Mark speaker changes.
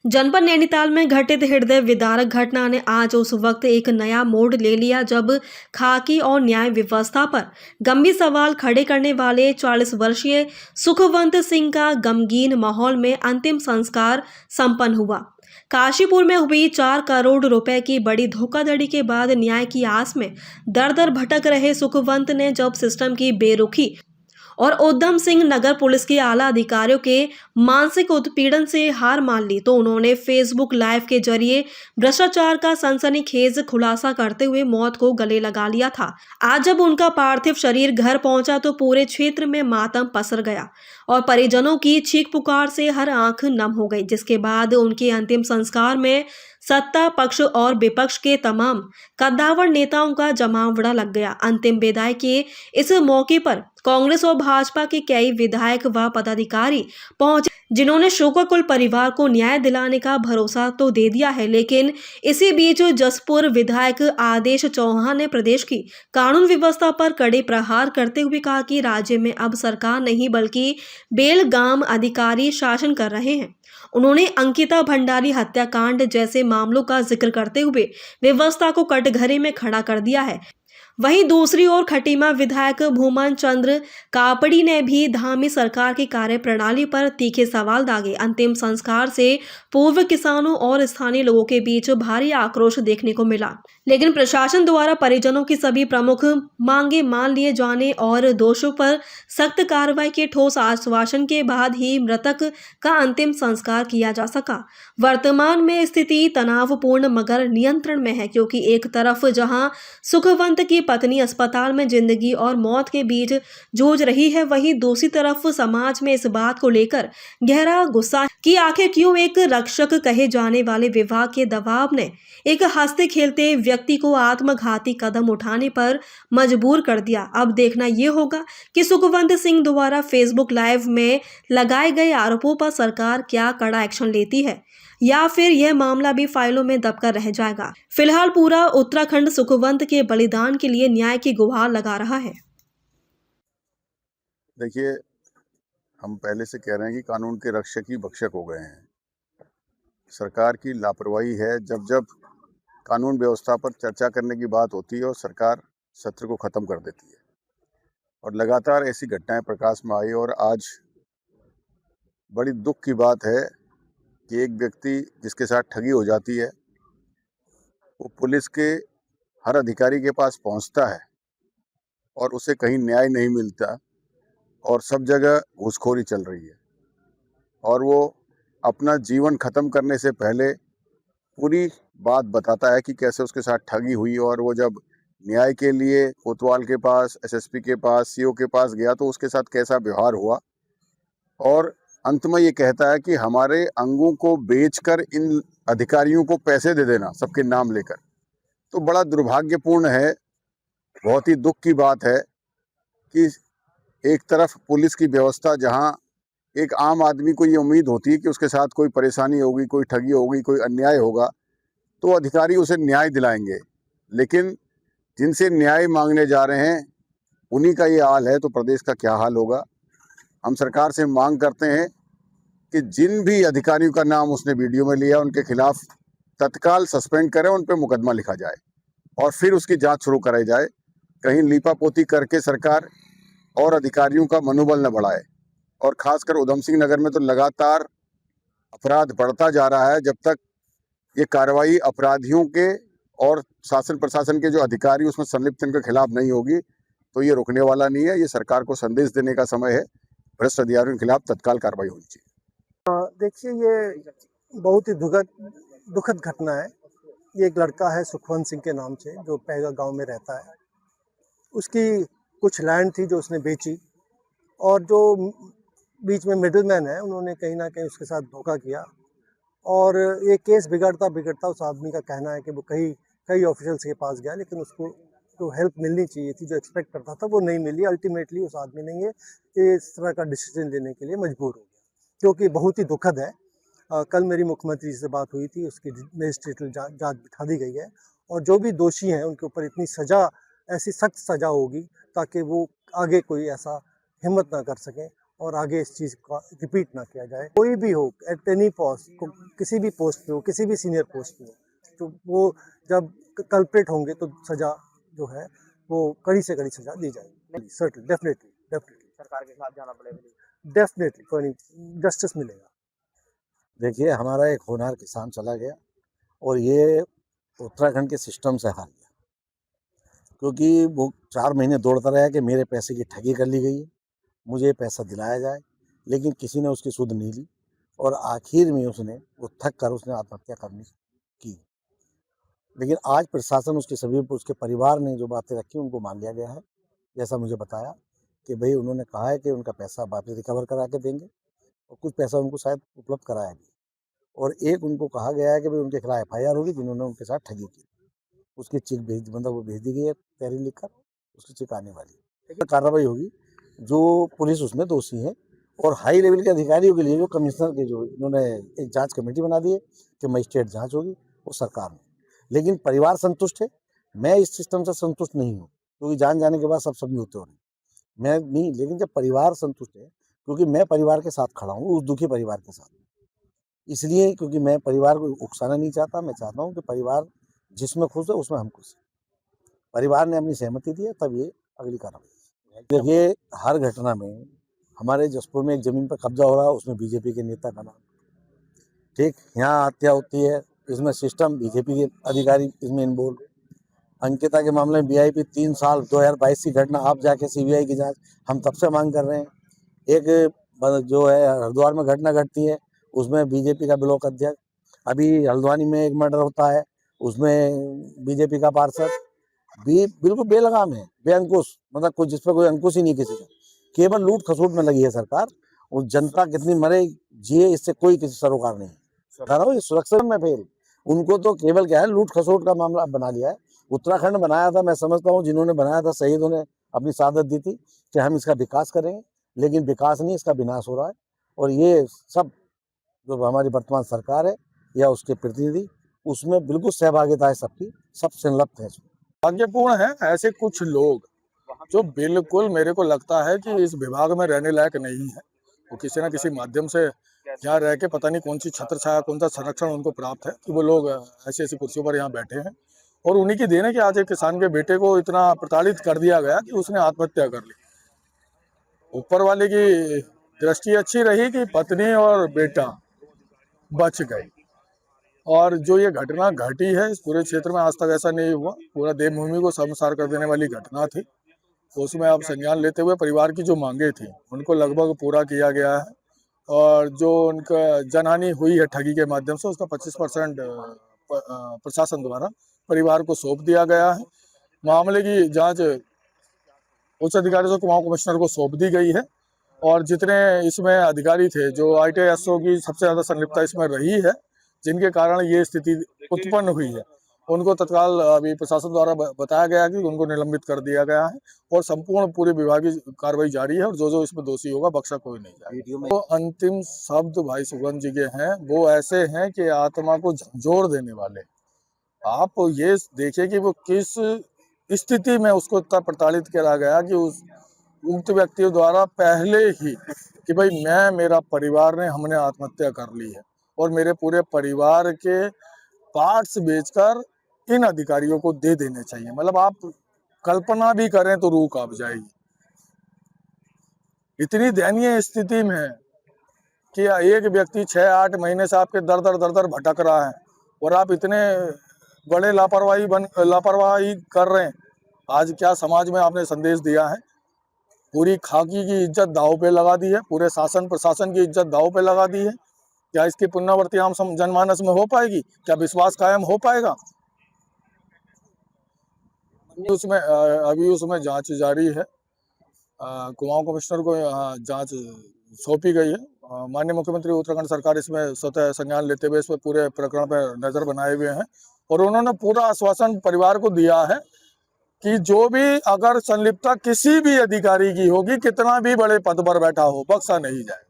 Speaker 1: जनपद नैनीताल में घटित हृदय विदारक घटना ने आज उस वक्त एक नया मोड़ ले लिया जब खाकी और न्याय व्यवस्था पर गंभीर सवाल खड़े करने वाले 40 वर्षीय सुखवंत सिंह का गमगीन माहौल में अंतिम संस्कार संपन्न हुआ। काशीपुर में हुई 4 करोड़ रुपए की बड़ी धोखाधड़ी के बाद न्याय की आस में दर दर भटक रहे सुखवंत ने जब सिस्टम की बेरुखी और उधम सिंह नगर पुलिस के आला अधिकारियों के मानसिक उत्पीड़न से हार मान ली तो उन्होंने फेसबुक लाइव के जरिए भ्रष्टाचार का सनसनीखेज खुलासा करते हुए मौत को गले लगा लिया था। आज जब उनका पार्थिव शरीर घर पहुंचा तो पूरे क्षेत्र में मातम पसर गया और परिजनों की चीख पुकार से हर आंख नम हो गई, जिसके बाद उनके अंतिम संस्कार में सत्ता पक्ष और विपक्ष के तमाम कद्दावर नेताओं का जमावड़ा लग गया। अंतिम विदाई के इस मौके पर कांग्रेस और भाजपा के कई विधायक व पदाधिकारी पहुंचे, जिन्होंने शोकाकुल परिवार को न्याय दिलाने का भरोसा तो दे दिया है, लेकिन इसी बीच जसपुर विधायक आदेश चौहान ने प्रदेश की कानून व्यवस्था पर कड़े प्रहार करते हुए कहा कि राज्य में अब सरकार नहीं बल्कि बेलगाम अधिकारी शासन कर रहे हैं। उन्होंने अंकिता भंडारी हत्याकांड जैसे मामलों का जिक्र करते हुए व्यवस्था को कटघरे में खड़ा कर दिया है। वहीं दूसरी ओर खटीमा विधायक भूमन चंद्र कापड़ी ने भी धामी सरकार की कार्यप्रणाली पर तीखे सवाल दागे। अंतिम संस्कार से पूर्व किसानों और स्थानीय लोगों के बीच भारी आक्रोश देखने को मिला, लेकिन प्रशासन द्वारा परिजनों की सभी प्रमुख मांगे मान लिए जाने और दोषों पर सख्त कार्रवाई के ठोस आश्वासन के बाद ही मृतक का अंतिम संस्कार किया जा सका। वर्तमान में स्थिति तनावपूर्ण मगर नियंत्रण में है, क्योंकि एक तरफ जहां सुखवंत की पत्नी अस्पताल में जिंदगी और मौत के बीच जूझ रही है, वहीं दूसरी तरफ समाज में इस बात को लेकर गहरा गुस्सा है कि आखिर क्यों एक रक्षक कहे जाने वाले विभाग के दबाव ने एक हंसते खेलते व्यक्ति को आत्मघाती कदम उठाने पर मजबूर कर दिया। अब देखना यह होगा कि सुखवंत सिंह द्वारा फेसबुक लाइव में लगाए गए आरोपों पर सरकार क्या कड़ा एक्शन लेती है या फिर यह मामला भी फाइलों में दबकर रह जाएगा। फिलहाल पूरा उत्तराखंड सुखवंत के बलिदान के लिए न्याय की गुहार लगा रहा है।
Speaker 2: देखिए, हम पहले से कह रहे हैं कि कानून के रक्षक ही भक्षक हो गए हैं। सरकार की लापरवाही है जब जब कानून व्यवस्था पर चर्चा करने की बात होती है और सरकार सत्र को खत्म कर देती है, और लगातार ऐसी घटनाएं प्रकाश में आई। और आज बड़ी दुख की बात है कि एक व्यक्ति जिसके साथ ठगी हो जाती है वो पुलिस के हर अधिकारी के पास पहुंचता है और उसे कहीं न्याय नहीं मिलता और सब जगह घूसखोरी चल रही है, और वो अपना जीवन खत्म करने से पहले पूरी बात बताता है कि कैसे उसके साथ ठगी हुई। और वो जब न्याय के लिए कोतवाल के पास, एसएसपी के पास, सीओ के पास गया तो उसके साथ कैसा व्यवहार हुआ, और अंत में ये कहता है कि हमारे अंगों को बेचकर इन अधिकारियों को पैसे दे देना सबके नाम लेकर। तो बड़ा दुर्भाग्यपूर्ण है, बहुत ही दुख की बात है कि एक तरफ पुलिस की व्यवस्था, जहां एक आम आदमी को ये उम्मीद होती है कि उसके साथ कोई परेशानी होगी, कोई ठगी होगी, कोई अन्याय होगा तो अधिकारी उसे न्याय दिलाएंगे, लेकिन जिनसे न्याय मांगने जा रहे हैं उन्हीं का ये हाल है तो प्रदेश का क्या हाल होगा। हम सरकार से मांग करते हैं कि जिन भी अधिकारियों का नाम उसने वीडियो में लिया उनके खिलाफ तत्काल सस्पेंड करें, उन पर मुकदमा लिखा जाए और फिर उसकी जांच शुरू कराई जाए। कहीं लीपापोती करके सरकार और अधिकारियों का मनोबल न बढ़ाए। और खासकर उधम सिंह नगर में तो लगातार अपराध बढ़ता जा रहा है। जब तक ये कार्रवाई अपराधियों के और शासन प्रशासन के जो अधिकारी उसमें संलिप्त इनके खिलाफ नहीं होगी तो ये रुकने वाला नहीं है। ये सरकार को संदेश देने का समय है, भ्रष्ट अधिकारियों के खिलाफ तत्काल कार्रवाई होनी चाहिए।
Speaker 3: देखिए, ये बहुत ही दुखद घटना है। ये एक लड़का है सुखवंत सिंह के नाम से, जो पैगा गांव में रहता है। उसकी कुछ लैंड थी जो उसने बेची, और जो बीच में मिडिलमैन है उन्होंने कहीं ना कहीं उसके साथ धोखा किया, और ये केस बिगड़ता बिगड़ता उस आदमी का कहना है कि वो कई ऑफिशियल्स के पास गया, लेकिन उसको जो हेल्प मिलनी चाहिए थी, जो एक्सपेक्ट करता था, वो नहीं मिली। अल्टीमेटली उस आदमी ने ये इस तरह का डिसीजन लेने के लिए मजबूर हो गया, क्योंकि बहुत ही दुखद है। कल मेरी मुख्यमंत्री जी से बात हुई थी, उसकी मजिस्ट्रेटल जांच बिठा दी गई है, और जो भी दोषी हैं उनके ऊपर इतनी सज़ा, ऐसी सख्त सज़ा होगी ताकि वो आगे कोई ऐसा हिम्मत ना कर सकें। और आगे इस चीज़ का रिपीट ना किया जाए। कोई भी हो एट एनी पोस्ट, किसी भी पोस्ट पे हो, किसी भी सीनियर पोस्ट पे हो, तो वो जब कल्प्रिट होंगे तो सज़ा जो है वो कड़ी से कड़ी सज़ा दी जाएगी। सर्टेन डेफिनेटली
Speaker 4: सरकार के खिलाफ जाना पड़ेगा।
Speaker 3: डेफिनेटली कोई जस्टिस मिलेगा।
Speaker 5: देखिए, हमारा एक होनहार किसान चला गया और ये उत्तराखंड के सिस्टम से हार गया, क्योंकि वो 4 महीने दौड़ता रहा कि मेरे पैसे की ठगी कर ली गई है, मुझे पैसा दिलाया जाए, लेकिन किसी ने उसकी सुध नहीं ली और आखिर में उसने वो थक कर उसने आत्महत्या करनी की। लेकिन आज प्रशासन उसके परिवार ने जो बातें रखी उनको मान लिया गया है। जैसा मुझे बताया कि भाई उन्होंने कहा है कि उनका पैसा वापस रिकवर करा के देंगे और कुछ पैसा उनको शायद उपलब्ध कराया भी, और एक उनको कहा गया है कि भाई उनके खिलाफ FIR होगी जिन्होंने उनके साथ ठगी की। उसकी चेक वो भेज दी गई है, तहरीर लिखकर, उसकी चेक आने वाली है। कार्रवाई होगी, जो पुलिस उसमें दोषी है, और हाई लेवल के अधिकारियों के लिए जो कमिश्नर के जो इन्होंने एक जांच कमेटी बना दी है कि मजिस्ट्रेट जांच होगी, वो सरकार में। लेकिन परिवार संतुष्ट है, मैं इस सिस्टम से संतुष्ट नहीं हूँ, क्योंकि जान जाने के बाद सब समझौते हो रहे हैं, मैं नहीं। लेकिन जब परिवार संतुष्ट है, क्योंकि मैं परिवार के साथ खड़ा हूँ, उस दुखी परिवार के साथ, इसलिए क्योंकि मैं परिवार को उकसाना नहीं चाहता। मैं चाहता हूँ कि परिवार जिसमें खुश है उसमें हम खुश हैं। परिवार ने अपनी सहमति दी है, तब ये अगली कार्रवाई। देखिए, हर घटना में हमारे जसपुर में एक जमीन पर कब्जा हो रहा है, उसमें बीजेपी के नेता का नाम, ठीक, यहाँ हत्या होती है, इसमें सिस्टम बीजेपी के अधिकारी इसमें इन्वॉल्व। अंकिता के मामले में VIP 3 साल 2022 की घटना, आप जाके CBI की जांच हम तब से मांग कर रहे हैं। एक जो है हरिद्वार में घटना घटती है, उसमें बीजेपी का ब्लॉक अध्यक्ष, अभी हल्द्वानी में एक मर्डर होता है, उसमें बीजेपी का पार्षद भी बिल्कुल बेलगाम है, बेअंकुश, मतलब कोई जिस पर कोई अंकुश ही नहीं किसी का, केवल लूट खसोट में लगी है सरकार। और जनता कितनी मरे जिए, इससे कोई किसी सरोकार नहीं है। ये सुरक्षा में फेल, उनको तो केवल क्या है, लूट खसोट का मामला बना लिया है। उत्तराखंड बनाया था, मैं समझता हूँ जिन्होंने बनाया था शहीदों ने अपनी शहादत दी थी कि हम इसका विकास करेंगे, लेकिन विकास नहीं, इसका विनाश हो रहा है। और ये सब जो हमारी वर्तमान सरकार है या उसके प्रतिनिधि, उसमें बिल्कुल सहभागिता है सबकी, सब संलग्न है।
Speaker 6: भाग्यपूर्ण है ऐसे कुछ लोग जो बिल्कुल मेरे को लगता है कि इस विभाग में रहने लायक नहीं है। वो किसी न किसी माध्यम से यहाँ रह के पता नहीं कौन सी छत्र छाया, कौन सा संरक्षण उनको प्राप्त है कि वो लोग ऐसी ऐसी कुर्सियों पर यहाँ बैठे हैं। और उन्हीं की देन है कि आज एक किसान के बेटे को इतना प्रताड़ित कर दिया गया कि उसने आत्महत्या कर ली। ऊपर वाले की दृष्टि अच्छी रही कि पत्नी और बेटा बच गए, और जो ये घटना घटी है इस पूरे क्षेत्र में आज तक ऐसा नहीं हुआ। पूरा देवभूमि को शर्मसार कर देने वाली घटना थी। तो उसमें अब संज्ञान लेते हुए परिवार की जो मांगे थी उनको लगभग पूरा किया गया है, और जो उनका जनहानि हुई है ठगी के माध्यम से, उसका 25% प्रशासन द्वारा परिवार को सौंप दिया गया है। मामले की जांच उच्च अधिकारी से कुमाऊं कमिश्नर को सौंप दी गई है, और जितने इसमें अधिकारी थे, जो ITSO की सबसे ज़्यादा संलिप्तता इसमें रही है, जिनके कारण ये स्थिति उत्पन्न हुई है, उनको तत्काल अभी प्रशासन द्वारा बताया गया कि उनको निलंबित कर दिया गया है, और संपूर्ण पूरी विभागीय कार्रवाई जारी है, और जो इसमें दोषी होगा बख्शा कोई नहीं जाएगा। तो अंतिम शब्द भाई सुगंध जी के हैं, वो ऐसे हैं कि आत्मा को झंझोर देने वाले। आप ये देखिए कि वो किस स्थिति में उसको इतना प्रताड़ित करा गया कि उस उक्त व्यक्तियों द्वारा पहले ही कि भाई मैं, मेरा परिवार ने, हमने आत्महत्या कर ली है, और मेरे पूरे परिवार के पार्ट्स बेचकर इन अधिकारियों को दे देने चाहिए। मतलब आप कल्पना भी करें तो रूह कांप जाएगी। इतनी दयनीय स्थिति में कि एक व्यक्ति 6-8 महीने से आपके दर भटक रहा है, और आप इतने बड़े लापरवाही कर रहे हैं। आज क्या समाज में आपने संदेश दिया है? पूरी खाकी की इज्जत दांव पे लगा दी है, पूरे शासन प्रशासन की इज्जत दांव पे लगा दी है। क्या इसकी पुनरावृत्ति आम जनमानस में हो पाएगी? क्या विश्वास कायम हो पाएगा? अभी उसमें जांच जारी है। कुमाऊं कमिश्नर को जांच सौंपी गई है। माननीय मुख्यमंत्री उत्तराखंड सरकार इसमें स्वतः संज्ञान लेते हुए इस पर पूरे प्रकरण पर नजर बनाए हुए हैं, और उन्होंने पूरा आश्वासन परिवार को दिया है कि जो भी अगर संलिप्तता किसी भी अधिकारी की होगी, कितना भी बड़े पद पर बैठा हो, बख्शा नहीं जाए।